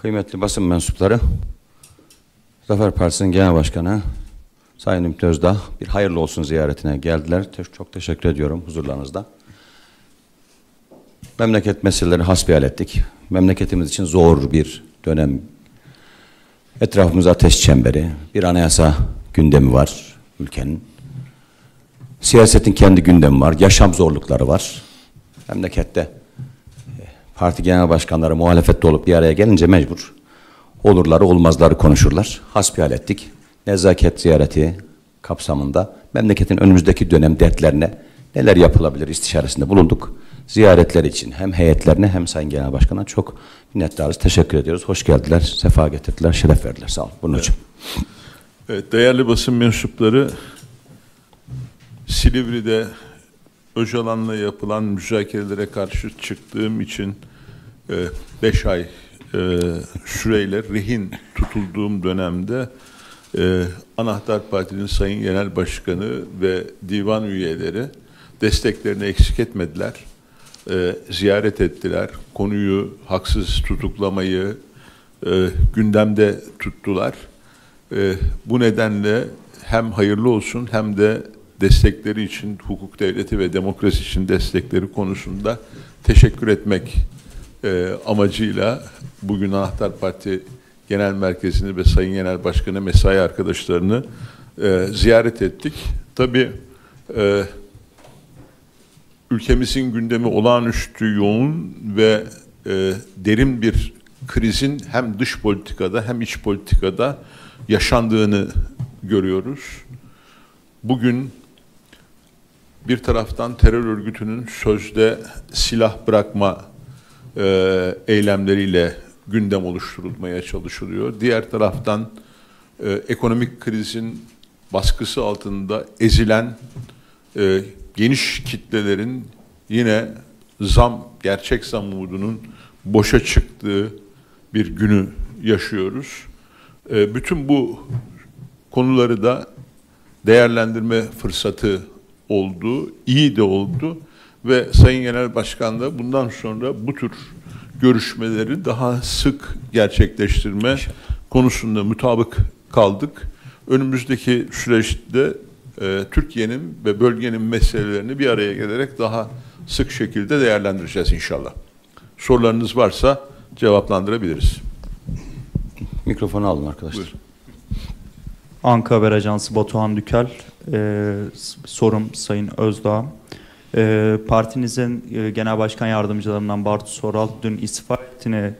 Kıymetli basın mensupları, Zafer Partisi'nin Genel Başkanı Sayın Ümit Özdağ bir hayırlı olsun ziyaretine geldiler. Çok teşekkür ediyorum huzurlarınızda. Memleket meseleleri hasbihal ettik. Memleketimiz için zor bir dönem. Etrafımızda ateş çemberi, bir anayasa gündemi var ülkenin. Siyasetin kendi gündemi var, yaşam zorlukları var. Memlekette parti genel başkanları muhalefette olup bir araya gelince mecbur olurları olmazları konuşurlar. Hasbihal ettik. Nezaket ziyareti kapsamında memleketin önümüzdeki dönem dertlerine neler yapılabilir istişaresinde bulunduk. Ziyaretler için hem heyetlerine hem Sayın Genel Başkan'a çok minnettarız. Teşekkür ediyoruz. Hoş geldiler, sefa getirdiler, şeref verdiler. Sağ olun. Bunun için. Evet, değerli basın mensupları, Silivri'de Öcalan'la yapılan müzakerelere karşı çıktığım için 5 ay süreyle rehin tutulduğum dönemde Anahtar Parti'nin Sayın Genel Başkanı ve divan üyeleri desteklerini eksik etmediler. Ziyaret ettiler. Konuyu haksız tutuklamayı gündemde tuttular. Bu nedenle hem hayırlı olsun hem de destekleri için, hukuk devleti ve demokrasi için destekleri konusunda teşekkür etmek amacıyla bugün Anahtar Parti Genel Merkezi'ni ve Sayın Genel Başkanı, mesai arkadaşlarını ziyaret ettik. Tabii ülkemizin gündemi olağanüstü yoğun ve derin bir krizin hem dış politikada hem iç politikada yaşandığını görüyoruz. Bugün bir taraftan terör örgütünün sözde silah bırakma eylemleriyle gündem oluşturulmaya çalışılıyor. Diğer taraftan ekonomik krizin baskısı altında ezilen geniş kitlelerin yine gerçek zam umudunun boşa çıktığı bir günü yaşıyoruz. Bütün bu konuları da değerlendirme fırsatı oldu, iyi de oldu ve Sayın Genel Başkan da bundan sonra bu tür görüşmeleri daha sık gerçekleştirme konusunda mutabık kaldık. Önümüzdeki süreçte Türkiye'nin ve bölgenin meselelerini bir araya gelerek daha sık şekilde değerlendireceğiz inşallah. Sorularınız varsa cevaplandırabiliriz. Mikrofonu alın arkadaşlar. Buyur. Anka Haber Ajansı Batuhan Dükel. Sorum Sayın Özdağ. Partinizin genel başkan yardımcılarından Bartu Soral dün istifa ettiğini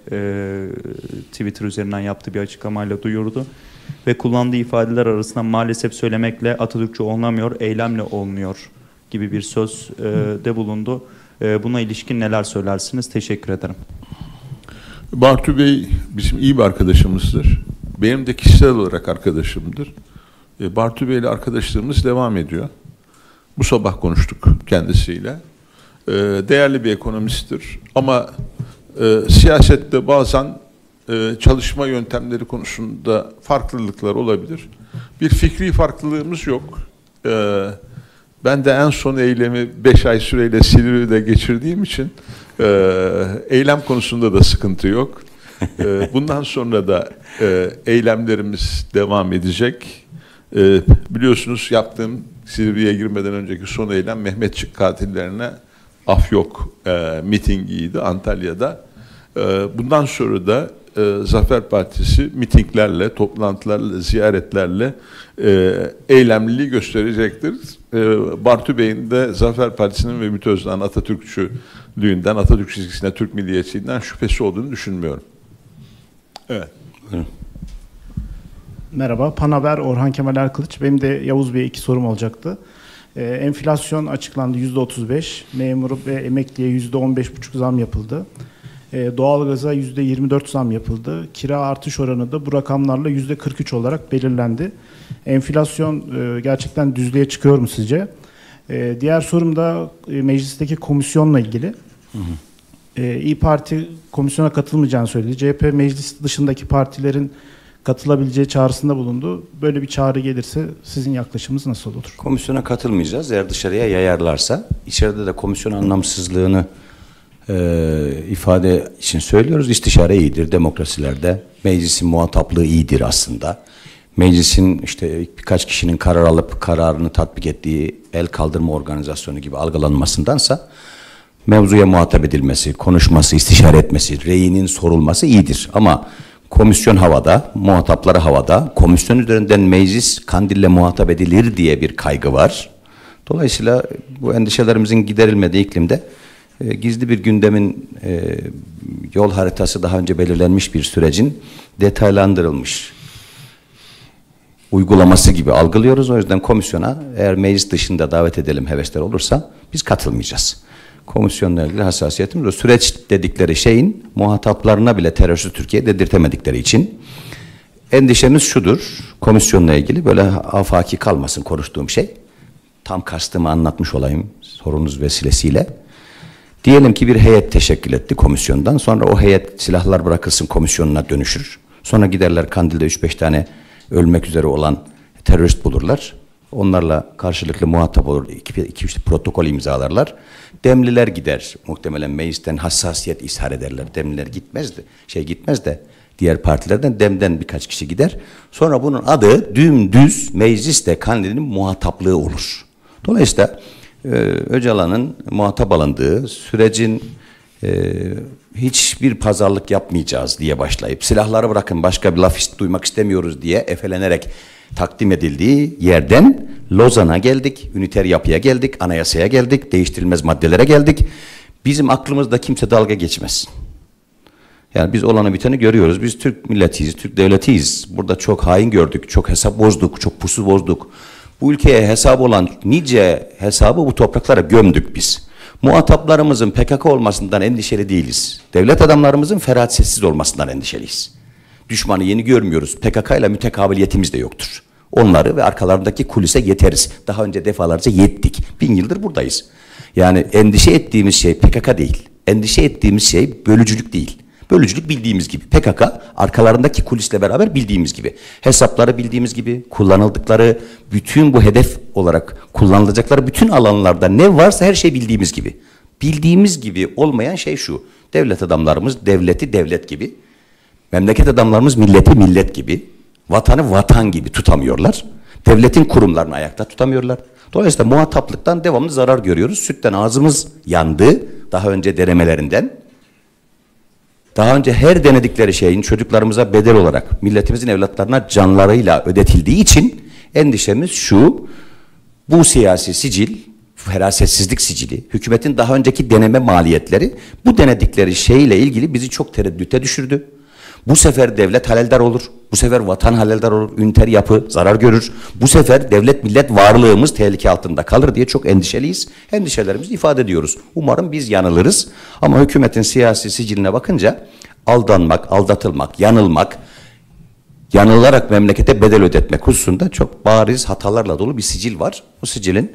Twitter üzerinden yaptığı bir açıklamayla duyurdu. Ve kullandığı ifadeler arasında maalesef söylemekle Atatürkçü olunamıyor, eylemle olunuyor gibi bir söz de bulundu. Buna ilişkin neler söylersiniz? Teşekkür ederim. Bartu Bey bizim iyi bir arkadaşımızdır. Benim de kişisel olarak arkadaşımdır. Bartu Bey ile arkadaşlığımız devam ediyor. Bu sabah konuştuk kendisiyle. Değerli bir ekonomisttir. Ama siyasette bazen çalışma yöntemleri konusunda farklılıklar olabilir. Bir fikri farklılığımız yok. Ben de en son eylemi 5 ay süreyle Silivri'de geçirdiğim için eylem konusunda da sıkıntı yok. Bundan sonra da eylemlerimiz devam edecek. Biliyorsunuz yaptığım Silivri'ye girmeden önceki son eylem Mehmetçik katillerine af yok mitingiydi Antalya'da. Bundan sonra da Zafer Partisi mitinglerle, toplantılarla, ziyaretlerle eylemliliği gösterecektir. Bartu Bey'in de Zafer Partisi'nin ve Ümit Özdağ'ın Atatürkçülüğünden, Atatürk çizgisine, Türk milliyetçiliğinden şüphesi olduğunu düşünmüyorum. Evet. Buyurun. Merhaba, Panaber Orhan Kemal Erkılıç. Benim de Yavuz Bey'e 2 sorum olacaktı. Enflasyon açıklandı %35, memuru ve emekliye %15,5 zam yapıldı. Doğalgaza %24 zam yapıldı. Kira artış oranı da bu rakamlarla %43 olarak belirlendi. Enflasyon gerçekten düzlüğe çıkıyor mu sizce? Diğer sorum da meclisteki komisyonla ilgili. İYİ Parti komisyona katılmayacağını söyledi. CHP meclis dışındaki partilerin katılabileceği çağrısında bulundu. Böyle bir çağrı gelirse sizin yaklaşımınız nasıl olur? Komisyona katılmayacağız. Eğer dışarıya yayarlarsa, içeride de komisyon anlamsızlığını ifade için söylüyoruz. İstişare iyidir demokrasilerde. Meclisin muhataplığı iyidir aslında. Meclisin işte birkaç kişinin karar alıp kararını tatbik ettiği el kaldırma organizasyonu gibi algılanmasındansa mevzuya muhatap edilmesi, konuşması, istişare etmesi, reyinin sorulması iyidir. Ama komisyon havada, muhatapları havada, komisyon üzerinden meclis Kandil'le muhatap edilir diye bir kaygı var. Dolayısıyla bu endişelerimizin giderilmediği iklimde gizli bir gündemin yol haritası daha önce belirlenmiş bir sürecin detaylandırılmış uygulaması gibi algılıyoruz. O yüzden komisyona eğer meclis dışında davet edelim hevesler olursa biz katılmayacağız. Komisyonla ilgili hassasiyetimiz o. Süreç dedikleri şeyin muhataplarına bile terörsüz Türkiye dedirtemedikleri için endişemiz şudur. Komisyonla ilgili böyle afaki kalmasın konuştuğum şey. Tam kastımı anlatmış olayım sorunuz vesilesiyle. Diyelim ki bir heyet teşekkül etti komisyondan. Sonra o heyet silahlar bırakılsın komisyonuna dönüşür. Sonra giderler Kandil'de 3-5 tane ölmek üzere olan terörist bulurlar. Onlarla karşılıklı muhatap olur. İki protokol imzalarlar. Demliler gider. Muhtemelen meclisten hassasiyet ishar ederler. Demliler gitmez de diğer partilerden Dem'den birkaç kişi gider. Sonra bunun adı dümdüz mecliste Kandil'in muhataplığı olur. Dolayısıyla Öcalan'ın muhatap alındığı sürecin hiçbir pazarlık yapmayacağız diye başlayıp silahları bırakın başka bir laf duymak istemiyoruz diye efelenerek takdim edildiği yerden Lozan'a geldik, üniter yapıya geldik, anayasaya geldik, değiştirilmez maddelere geldik. Bizim aklımızda kimse dalga geçmez. Yani biz olanı biteni görüyoruz. Biz Türk milletiyiz, Türk devletiyiz. Burada çok hain gördük, çok hesap bozduk, çok pusu bozduk. Bu ülkeye hesap olan nice hesabı bu topraklara gömdük biz. Muhataplarımızın PKK olmasından endişeli değiliz. Devlet adamlarımızın ferasetsiz olmasından endişeliyiz. Düşmanı yeni görmüyoruz. PKK ile mütekabiliyetimiz de yoktur. Onları ve arkalarındaki kulise yeteriz. Daha önce defalarca yettik. 1000 yıldır buradayız. Yani endişe ettiğimiz şey PKK değil. Endişe ettiğimiz şey bölücülük değil. Bölücülük bildiğimiz gibi. PKK arkalarındaki kulisle beraber bildiğimiz gibi. Hesapları bildiğimiz gibi. Kullanıldıkları bütün bu hedef olarak kullanılacakları bütün alanlarda ne varsa her şey bildiğimiz gibi. Bildiğimiz gibi olmayan şey şu. Devlet adamlarımız devleti devlet gibi. Memleket adamlarımız milleti millet gibi. Vatanı vatan gibi tutamıyorlar. Devletin kurumlarını ayakta tutamıyorlar. Dolayısıyla muhataplıktan devamlı zarar görüyoruz. Sütten ağzımız yandı. Daha önce denemelerinden. Daha önce her denedikleri şeyin çocuklarımıza bedel olarak milletimizin evlatlarına canlarıyla ödetildiği için endişemiz şu. Bu siyasi sicil, ferasetsizlik sicili, hükümetin daha önceki deneme maliyetleri bu denedikleri şeyle ilgili bizi çok tereddüte düşürdü. Bu sefer devlet haleldar olur. Bu sefer vatan haleldar olur. Üniter yapı zarar görür. Bu sefer devlet millet varlığımız tehlike altında kalır diye çok endişeliyiz. Endişelerimizi ifade ediyoruz. Umarım biz yanılırız. Ama hükümetin siyasi siciline bakınca aldanmak, aldatılmak, yanılmak, yanılarak memlekete bedel ödetmek hususunda çok bariz hatalarla dolu bir sicil var. O sicilin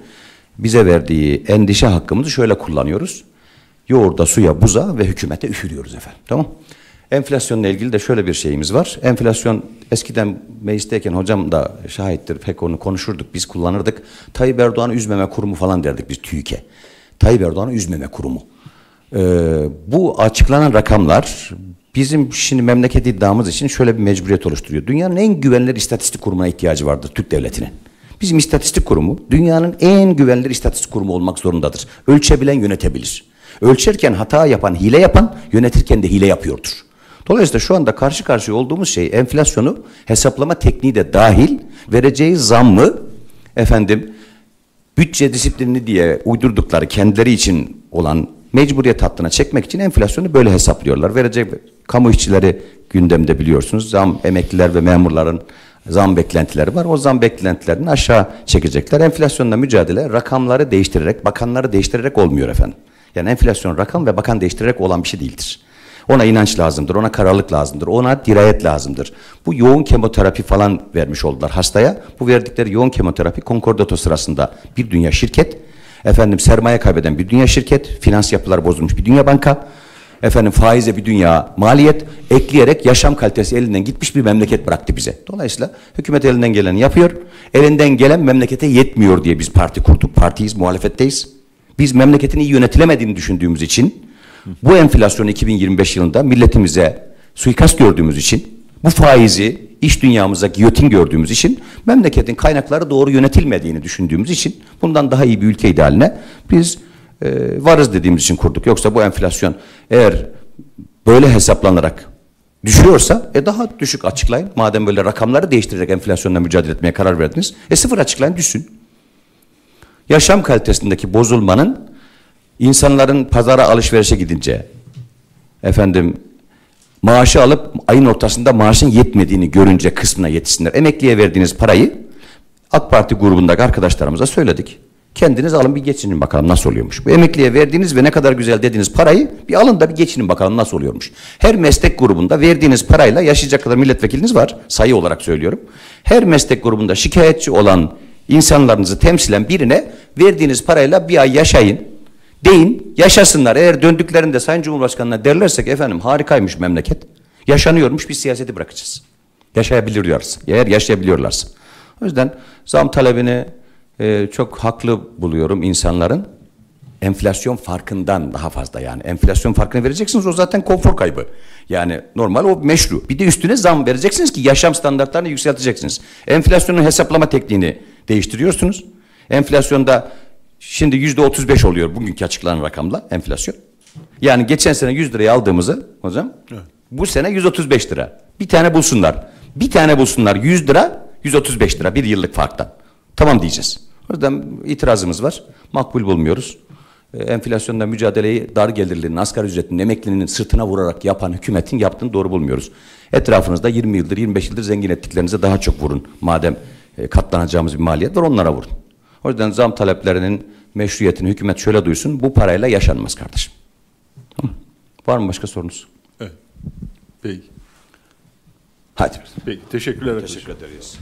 bize verdiği endişe hakkımızı şöyle kullanıyoruz. Yoğurda, suya, buza ve hükümete üfürüyoruz efendim. Tamam. Enflasyonla ilgili de şöyle bir şeyimiz var. Enflasyon eskiden meclisteyken hocam da şahittir, pek onu konuşurduk, biz kullanırdık. Tayyip Erdoğan'ı üzmeme kurumu falan derdik biz TÜİK'e. Tayyip Erdoğan'ı üzmeme kurumu. Bu açıklanan rakamlar bizim şimdi memleket iddiamız için şöyle bir mecburiyet oluşturuyor. Dünyanın en güvenilir istatistik kurumuna ihtiyacı vardır Türk devletinin. Bizim istatistik kurumu dünyanın en güvenilir istatistik kurumu olmak zorundadır. Ölçebilen yönetebilir. Ölçerken hata yapan, hile yapan, yönetirken de hile yapıyordur. Dolayısıyla şu anda karşı karşıya olduğumuz şey enflasyonu hesaplama tekniği de dahil vereceği zammı bütçe disiplinini diye uydurdukları kendileri için olan mecburiyet hattına çekmek için enflasyonu böyle hesaplıyorlar. Verecek kamu işçileri gündemde biliyorsunuz. Zam, emekliler ve memurların zam beklentileri var. O zam beklentilerini aşağı çekecekler. Enflasyonla mücadele rakamları değiştirerek, bakanları değiştirerek olmuyor efendim. Yani enflasyon rakam ve bakan değiştirerek olan bir şey değildir. Ona inanç lazımdır, ona kararlılık lazımdır, ona dirayet lazımdır. Bu yoğun kemoterapi falan vermiş oldular hastaya. Bu verdikleri yoğun kemoterapi konkordato sırasında bir dünya şirket, sermaye kaybeden bir dünya şirket, finans yapıları bozulmuş bir dünya banka, faize bir dünya maliyet ekleyerek yaşam kalitesi elinden gitmiş bir memleket bıraktı bize. Dolayısıyla hükümet elinden geleni yapıyor, elinden gelen memlekete yetmiyor diye biz parti kurduk, partiyiz, muhalefetteyiz. Biz memleketin iyi yönetilemediğini düşündüğümüz için Bu enflasyonu 2025 yılında milletimize suikast gördüğümüz için, bu faizi iş dünyamıza giyotin gördüğümüz için, memleketin kaynakları doğru yönetilmediğini düşündüğümüz için bundan daha iyi bir ülke idealine biz varız dediğimiz için kurduk. Yoksa bu enflasyon eğer böyle hesaplanarak düşüyorsa daha düşük açıklayın. Madem böyle rakamları değiştirerek enflasyonla mücadele etmeye karar verdiniz. Sıfır açıklayın, düşsün. Yaşam kalitesindeki bozulmanın insanların pazara alışverişe gidince maaşı alıp ayın ortasında maaşın yetmediğini görünce kısmına yetişsinler. Emekliye verdiğiniz parayı AK Parti grubundaki arkadaşlarımıza söyledik. Kendiniz alın bir geçinin bakalım nasıl oluyormuş. Bu emekliye verdiğiniz ve ne kadar güzel dediğiniz parayı bir alın da bir geçinin bakalım nasıl oluyormuş. Her meslek grubunda verdiğiniz parayla yaşayacak kadar milletvekiliniz var. Sayı olarak söylüyorum. Her meslek grubunda şikayetçi olan insanlarınızı temsilen birine verdiğiniz parayla bir ay yaşayın deyin, yaşasınlar. Eğer döndüklerinde Sayın Cumhurbaşkanı'na derlersek efendim harikaymış memleket, yaşanıyormuş, biz siyaseti bırakacağız. Yaşayabiliyorlarsa, eğer yaşayabiliyorlarsa. O yüzden zam talebini çok haklı buluyorum insanların. Enflasyon farkından daha fazla yani. Enflasyon farkını vereceksiniz, o zaten konfor kaybı. Yani normal, o meşru. Bir de üstüne zam vereceksiniz ki yaşam standartlarını yükselteceksiniz. Enflasyonun hesaplama tekniğini değiştiriyorsunuz. Enflasyonda şimdi %35 oluyor bugünkü açıklanan rakamla enflasyon. Yani geçen sene 100 liraya aldığımızı hocam, evet, bu sene 135 lira. Bir tane bulsunlar. Bir tane bulsunlar 100 lira, 135 lira bir yıllık farktan. Tamam diyeceğiz. O yüzden itirazımız var. Makbul bulmuyoruz. Enflasyonda mücadeleyi dar gelirlinin, asgari ücretin, emeklinin sırtına vurarak yapan hükümetin yaptığını doğru bulmuyoruz. Etrafınızda 20 yıldır, 25 yıldır zengin ettiklerinize daha çok vurun. Madem katlanacağımız bir maliyet var, onlara vurun. O yüzden zam taleplerinin meşruiyetini hükümet şöyle duysun: bu parayla yaşanmaz kardeşim. Var mı başka sorunuz? Evet. Peki. Hadi. Peki. Teşekkürler. Teşekkür ederiz.